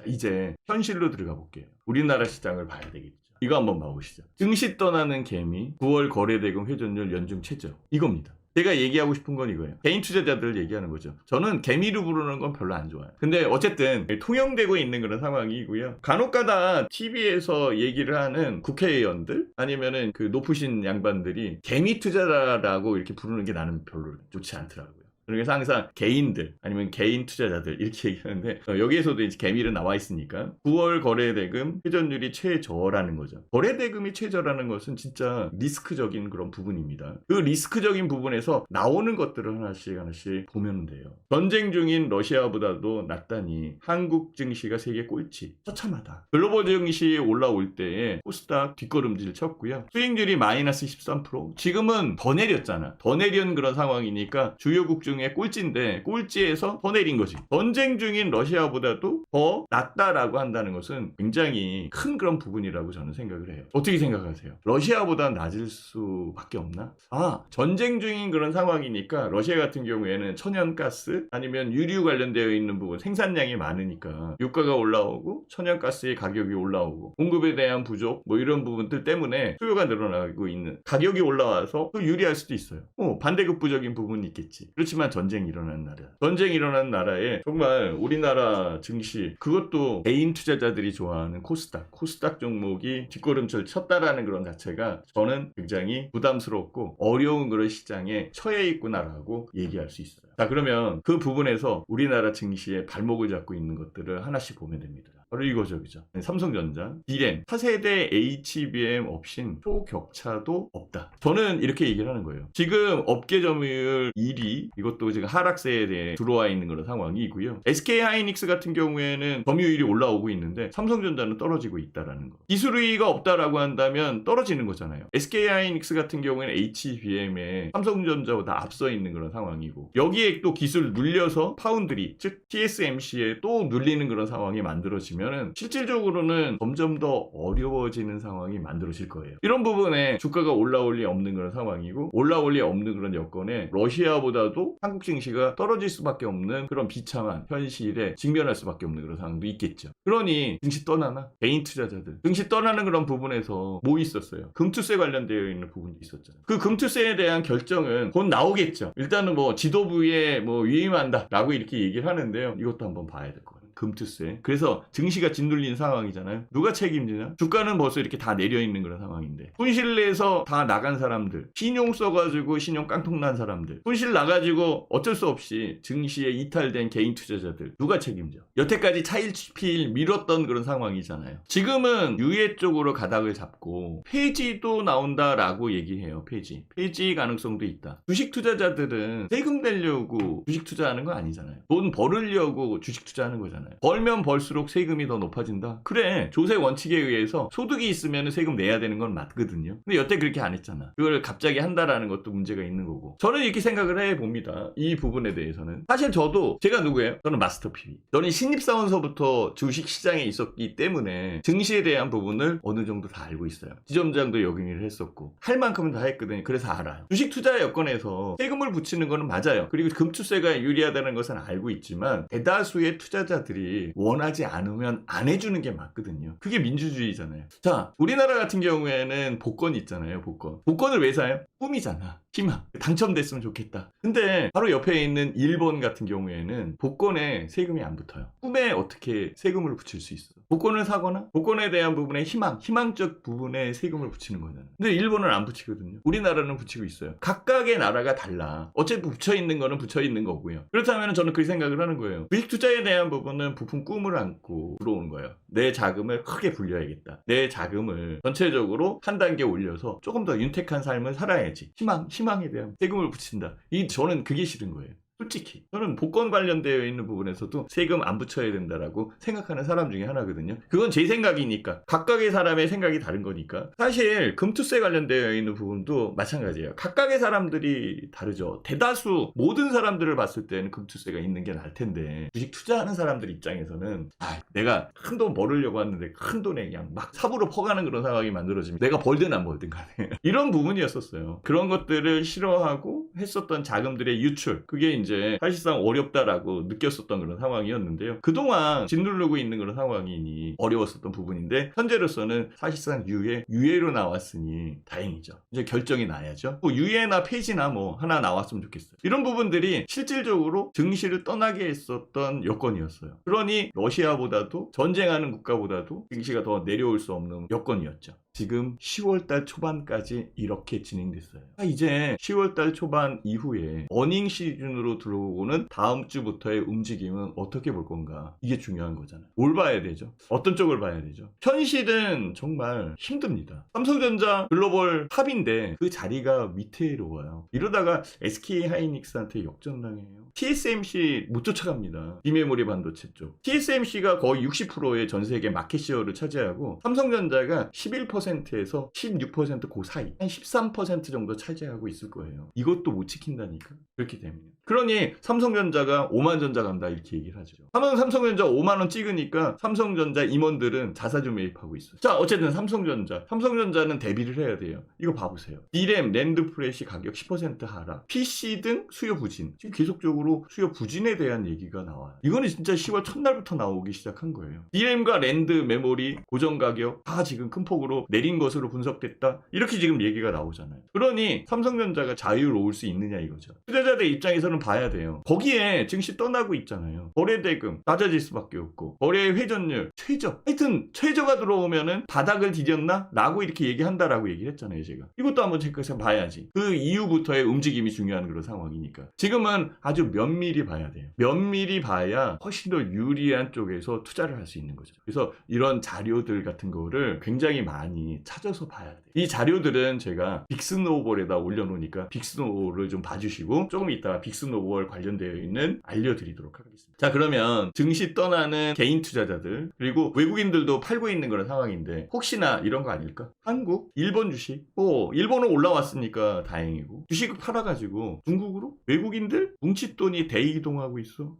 이제 현실로 들어가 볼게요. 우리나라 시장을 봐야 되겠죠. 이거 한번 봐보시죠. 증시 떠나는 개미 9월 거래대금 회전율 연중 최저 이겁니다. 제가 얘기하고 싶은 건 이거예요. 개인 투자자들 얘기하는 거죠. 저는 개미로 부르는 건 별로 안 좋아요. 근데 어쨌든 통용되고 있는 그런 상황이고요. 간혹가다 TV에서 얘기를 하는 국회의원들 아니면은 그 높으신 양반들이 개미 투자자라고 이렇게 부르는 게 나는 별로 좋지 않더라고요. 그래서 항상 개인들 아니면 개인 투자자들 이렇게 얘기하는데 여기에서도 이제 개미는 나와 있으니까 9월 거래대금 회전율이 최저라는 거죠. 거래대금이 최저라는 것은 진짜 리스크적인 그런 부분입니다. 그 리스크적인 부분에서 나오는 것들을 하나씩 보면 돼요. 전쟁 중인 러시아보다도 낫다니 한국 증시가 세계 꼴찌 처참하다. 글로벌 증시 올라올 때에 코스닥 뒷걸음질 쳤고요. 수익률이 마이너스 13%. 지금은 더 내렸잖아. 더 내린 그런 상황이니까 주요국 중 꼴찌인데 꼴찌에서 더 내린 거지. 전쟁 중인 러시아보다도 더 낫다라고 한다는 것은 굉장히 큰 그런 부분이라고 저는 생각을 해요. 어떻게 생각하세요? 러시아보다 낮을 수밖에 없나? 전쟁 중인 그런 상황이니까 러시아 같은 경우에는 천연가스 아니면 유류 관련되어 있는 부분 생산량이 많으니까 유가가 올라오고 천연가스의 가격이 올라오고 공급에 대한 부족 뭐 이런 부분들 때문에 수요가 늘어나고 있는 가격이 올라와서 또 유리할 수도 있어요. 반대급부적인 부분이 있겠지. 그렇지만 전쟁이 일어난 나라에 정말 우리나라 증시 그것도 개인 투자자들이 좋아하는 코스닥 종목이 뒷걸음질 쳤다라는 그런 자체가 저는 굉장히 부담스럽고 어려운 그런 시장에 처해 있구나라고 얘기할 수 있어요. 자, 그러면 그 부분에서 우리나라 증시에 발목을 잡고 있는 것들을 하나씩 보면 됩니다. 바로 이거죠. 삼성전자, 디램, 차세대 HBM 없인 초격차도 없다. 저는 이렇게 얘기를 하는 거예요. 지금 업계 점유율 1위, 이것도 지금 하락세에 대해 들어와 있는 그런 상황이고요. SK하이닉스 같은 경우에는 점유율이 올라오고 있는데 삼성전자는 떨어지고 있다라는 거. 기술의가 없다라고 한다면 떨어지는 거잖아요. SK하이닉스 같은 경우에는 HBM에 삼성전자보다 앞서 있는 그런 상황이고 여기에 또 기술 눌려서 파운드리, 즉 TSMC에 또 눌리는 그런 상황이 만들어지면 실질적으로는 점점 더 어려워지는 상황이 만들어질 거예요. 이런 부분에 주가가 올라올 리 없는 그런 상황이고 올라올 리 없는 그런 여건에 러시아보다도 한국 증시가 떨어질 수밖에 없는 그런 비참한 현실에 직면할 수밖에 없는 그런 상황도 있겠죠. 그러니 증시 떠나나? 개인 투자자들 증시 떠나는 그런 부분에서 뭐 있었어요? 금투세 관련되어 있는 부분도 있었잖아요. 그 금투세에 대한 결정은 곧 나오겠죠. 일단은 뭐 지도부에 위임한다 라고 이렇게 얘기를 하는데요. 이것도 한번 봐야 될 것 같아요. 금투세. 그래서 증시가 짓눌린 상황이잖아요. 누가 책임지냐? 주가는 벌써 이렇게 다 내려있는 그런 상황인데 손실 내서 다 나간 사람들, 신용 써가지고 신용 깡통 난 사람들, 손실 나가지고 어쩔 수 없이 증시에 이탈된 개인 투자자들 누가 책임져? 여태까지 차일피일 밀었던 그런 상황이잖아요. 지금은 유예 쪽으로 가닥을 잡고 폐지도 나온다라고 얘기해요. 폐지 가능성도 있다. 주식 투자자들은 세금 내려고 주식 투자하는 거 아니잖아요. 돈 벌으려고 주식 투자하는 거잖아요. 벌면 벌수록 세금이 더 높아진다? 그래, 조세 원칙에 의해서 소득이 있으면 세금 내야 되는 건 맞거든요. 근데 여태 그렇게 안 했잖아. 그걸 갑자기 한다라는 것도 문제가 있는 거고 저는 이렇게 생각을 해봅니다. 이 부분에 대해서는 사실 제가 누구예요? 저는 마스터 PB. 저는 신입사원서부터 주식시장에 있었기 때문에 증시에 대한 부분을 어느 정도 다 알고 있어요. 지점장도 역임을 했었고 할 만큼은 다 했거든요. 그래서 알아요. 주식 투자 여건에서 세금을 붙이는 거는 맞아요. 그리고 금투세가 유리하다는 것은 알고 있지만 대다수의 투자자들이 원하지 않으면 안 해주는 게 맞거든요. 그게 민주주의잖아요. 자, 우리나라 같은 경우에는 복권 있잖아요. 복권을 왜 사요? 꿈이잖아. 희망. 당첨됐으면 좋겠다. 근데 바로 옆에 있는 일본 같은 경우에는 복권에 세금이 안 붙어요. 꿈에 어떻게 세금을 붙일 수 있어? 복권을 사거나 복권에 대한 부분에 희망적 부분에 세금을 붙이는 거잖아요. 근데 일본은 안 붙이거든요. 우리나라는 붙이고 있어요. 각각의 나라가 달라. 어차피 붙여있는 거는 붙여있는 거고요. 그렇다면 저는 그 생각을 하는 거예요. 주식 투자에 대한 부분은 부푼 꿈을 안고 들어오는 거예요. 내 자금을 크게 불려야겠다. 내 자금을 전체적으로 한 단계 올려서 조금 더 윤택한 삶을 살아야지. 희망에 대한 세금을 붙인다. 저는 그게 싫은 거예요. 솔직히 저는 복권 관련되어 있는 부분에서도 세금 안 붙여야 된다라고 생각하는 사람 중에 하나거든요. 그건 제 생각이니까 각각의 사람의 생각이 다른 거니까. 사실 금투세 관련되어 있는 부분도 마찬가지예요. 각각의 사람들이 다르죠. 대다수 모든 사람들을 봤을 때는 금투세가 있는 게 나을 텐데 주식 투자하는 사람들 입장에서는 내가 큰 돈 벌으려고 하는데 큰 돈에 그냥 막 삽으로 퍼가는 그런 상황이 만들어지면 내가 벌든 안 벌든 간에 이런 부분이었었어요. 그런 것들을 싫어하고 했었던 자금들의 유출, 그게 이제 이제 사실상 어렵다라고 느꼈었던 그런 상황이었는데요. 그동안 짓누르고 있는 그런 상황이니 어려웠었던 부분인데 현재로서는 사실상 유예로 나왔으니 다행이죠. 이제 결정이 나야죠. 뭐 유예나 폐지나 뭐 하나 나왔으면 좋겠어요. 이런 부분들이 실질적으로 증시를 떠나게 했었던 여건이었어요. 그러니 러시아보다도 전쟁하는 국가보다도 증시가 더 내려올 수 없는 여건이었죠. 지금 10월달 초반까지 이렇게 진행됐어요. 이제 10월달 초반 이후에 어닝 시즌으로 들어오고는 다음 주부터의 움직임은 어떻게 볼 건가? 이게 중요한 거잖아요. 뭘 봐야 되죠? 어떤 쪽을 봐야 되죠? 현실은 정말 힘듭니다. 삼성전자 글로벌 탑인데 그 자리가 위태로워요. 이러다가 SK 하이닉스한테 역전당해요. TSMC 못 쫓아갑니다. 비메모리 반도체 쪽. TSMC가 거의 60%의 전 세계 마켓시어를 차지하고 삼성전자가 11%에서 16% 그 사이 한 13% 정도 차지하고 있을 거예요. 이것도 못 지킨다니까. 그렇기 때문에. 그러니 삼성전자가 5만 전자 간다 이렇게 얘기를 하죠. 삼성전자 5만 원 찍으니까 삼성전자 임원들은 자사주 매입하고 있어요. 자, 어쨌든 삼성전자는 대비를 해야 돼요. 이거 봐보세요. D램, 랜드 프레시 가격 10% 하락, PC 등 수요 부진. 지금 계속적으로 수요 부진에 대한 얘기가 나와요. 이거는 진짜 10월 첫날부터 나오기 시작한 거예요. D램과 랜드 메모리 고정 가격 다 지금 큰 폭으로 내린 것으로 분석됐다. 이렇게 지금 얘기가 나오잖아요. 그러니 삼성전자가 자유로울 수 있느냐 이거죠. 투자자들 입장에서는 봐야 돼요. 거기에 증시 떠나고 있잖아요. 거래대금 낮아질 수밖에 없고 거래 회전율 최저. 하여튼 최저가 들어오면은 바닥을 디뎠나? 라고 이렇게 얘기한다라고 얘기를 했잖아요. 제가. 이것도 한번 체크해서 봐야지. 그 이후부터의 움직임이 중요한 그런 상황이니까. 지금은 아주 면밀히 봐야 돼요. 면밀히 봐야 훨씬 더 유리한 쪽에서 투자를 할 수 있는 거죠. 그래서 이런 자료들 같은 거를 굉장히 많이 찾아서 봐야 돼요. 이 자료들은 제가 빅스노볼에다 올려놓으니까 빅스노볼을 좀 봐주시고 조금 이따가 빅스노볼 관련되어 있는 알려드리도록 하겠습니다. 자, 그러면 증시 떠나는 개인 투자자들 그리고 외국인들도 팔고 있는 그런 상황인데 혹시나 이런 거 아닐까? 한국, 일본 주식 일본은 올라왔으니까 다행이고 주식 팔아가지고 중국으로 외국인들 뭉칫돈이 대이동하고 있어.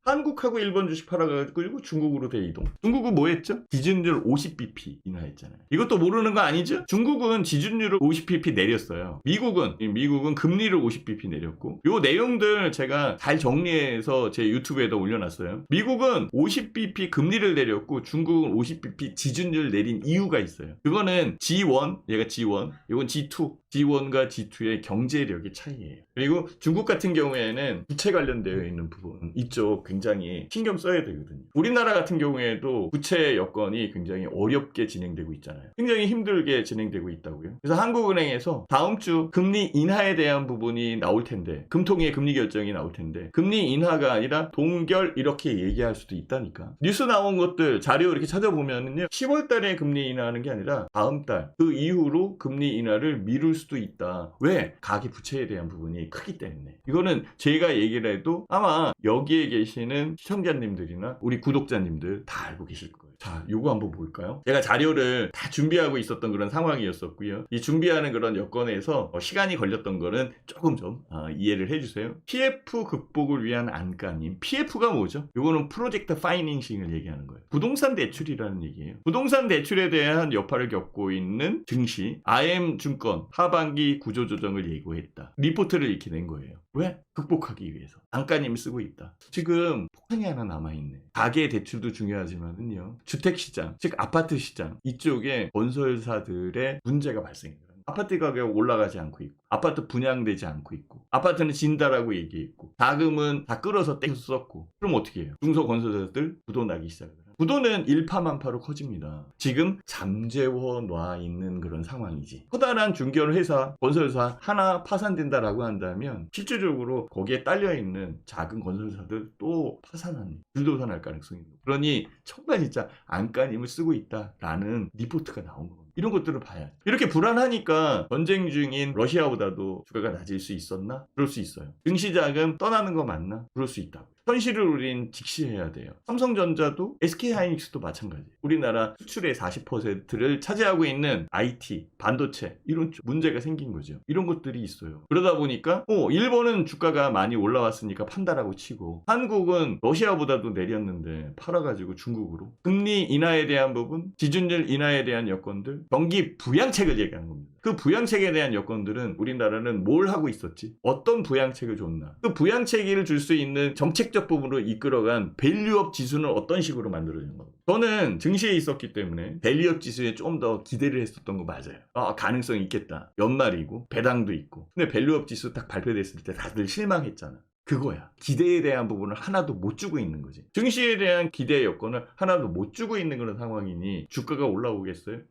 한국하고 일본 주식 팔아가지고 중국으로 대이동. 중국은 뭐 했죠? 기준율 50bp 인하했잖아요. 이것도 모르는 거 아니죠? 중국은 지준율을 50bp 내렸어요. 미국은 금리를 50bp 내렸고 요 내용들 제가 잘 정리해서 제 유튜브에다 올려놨어요. 미국은 50bp 금리를 내렸고 중국은 50bp 지준율 내린 이유가 있어요. 그거는 G1, 얘가 G1, 이건 G2. G1과 G2의 경제력의 차이예요. 그리고 중국 같은 경우에는 부채 관련되어 있는 부분 이쪽 굉장히 신경 써야 되거든요. 우리나라 같은 경우에도 부채 여건이 굉장히 어렵게 진행되고 있잖아요. 굉장히 힘들게 진행되고 있다고요. 그래서 한국은행에서 다음 주 금리 인하에 대한 부분이 나올 텐데 금통위의 금리 결정이 나올 텐데 금리 인하가 아니라 동결 이렇게 얘기할 수도 있다니까. 뉴스 나온 것들 자료 이렇게 찾아보면은요 10월 달에 금리 인하하는 게 아니라 다음 달 그 이후로 금리 인하를 미룰 수도 있다. 왜? 가계 부채에 대한 부분이 크기 때문에. 이거는 제가 얘기를 해도 아마 여기에 계시는 시청자님들이나 우리 구독자님들 다 알고 계실 거예요. 자, 요거 한번 볼까요? 제가 자료를 다 준비하고 있었던 그런 상황이었었고요. 이 준비하는 그런 여건에서 시간이 걸렸던 거는 조금 좀 이해를 해주세요. PF 극복을 위한 안간힘. PF가 뭐죠? 요거는 프로젝트 파이낸싱을 얘기하는 거예요. 부동산 대출이라는 얘기예요. 부동산 대출에 대한 여파를 겪고 있는 증시, IM증권 하반기 구조조정을 예고했다. 리포트를 이렇게 낸 거예요. 왜? 극복하기 위해서. 안간힘을 쓰고 있다. 지금 폭탄이 하나 남아있네. 가계 대출도 중요하지만은요. 주택시장, 즉 아파트 시장 이쪽에 건설사들의 문제가 발생해요. 아파트 가격 올라가지 않고 있고 아파트 분양되지 않고 있고 아파트는 진다라고 얘기했고 자금은 다 끌어서 떼서 썼고 그럼 어떻게 해요? 중소건설사들 부도 나기 시작해요. 부도는 일파만파로 커집니다. 지금 잠재워 놔 있는 그런 상황이지. 커다란 중견회사, 건설사 하나 파산된다라고 한다면 실질적으로 거기에 딸려있는 작은 건설사들 또 파산하는, 불도산할 가능성이 있는. 그러니 정말 진짜 안간힘을 쓰고 있다라는 리포트가 나온 겁니다. 이런 것들을 봐야 돼. 이렇게 불안하니까 전쟁 중인 러시아보다도 주가가 낮을 수 있었나? 그럴 수 있어요. 증시자금 떠나는 거 맞나? 그럴 수 있다고. 현실을 우린 직시해야 돼요. 삼성전자도 SK하이닉스도 마찬가지예요. 우리나라 수출의 40%를 차지하고 있는 IT, 반도체 이런 문제가 생긴 거죠. 이런 것들이 있어요. 그러다 보니까 일본은 주가가 많이 올라왔으니까 판다라고 치고 한국은 러시아보다도 내렸는데 팔아가지고 중국으로 금리 인하에 대한 부분, 지준율 인하에 대한 여건들 경기 부양책을 얘기하는 겁니다. 그 부양책에 대한 여건들은 우리나라는 뭘 하고 있었지? 어떤 부양책을 줬나? 그 부양책을 줄 수 있는 정책적 부분으로 이끌어간 밸류업 지수는 어떤 식으로 만들어진 겁니다. 저는 증시에 있었기 때문에 밸류업 지수에 좀 더 기대를 했었던 거 맞아요. 가능성이 있겠다. 연말이고 배당도 있고. 근데 밸류업 지수 딱 발표됐을 때 다들 실망했잖아. 그거야. 기대에 대한 부분을 하나도 못 주고 있는 거지. 증시에 대한 기대 여건을 하나도 못 주고 있는 그런 상황이니 주가가 올라오겠어요?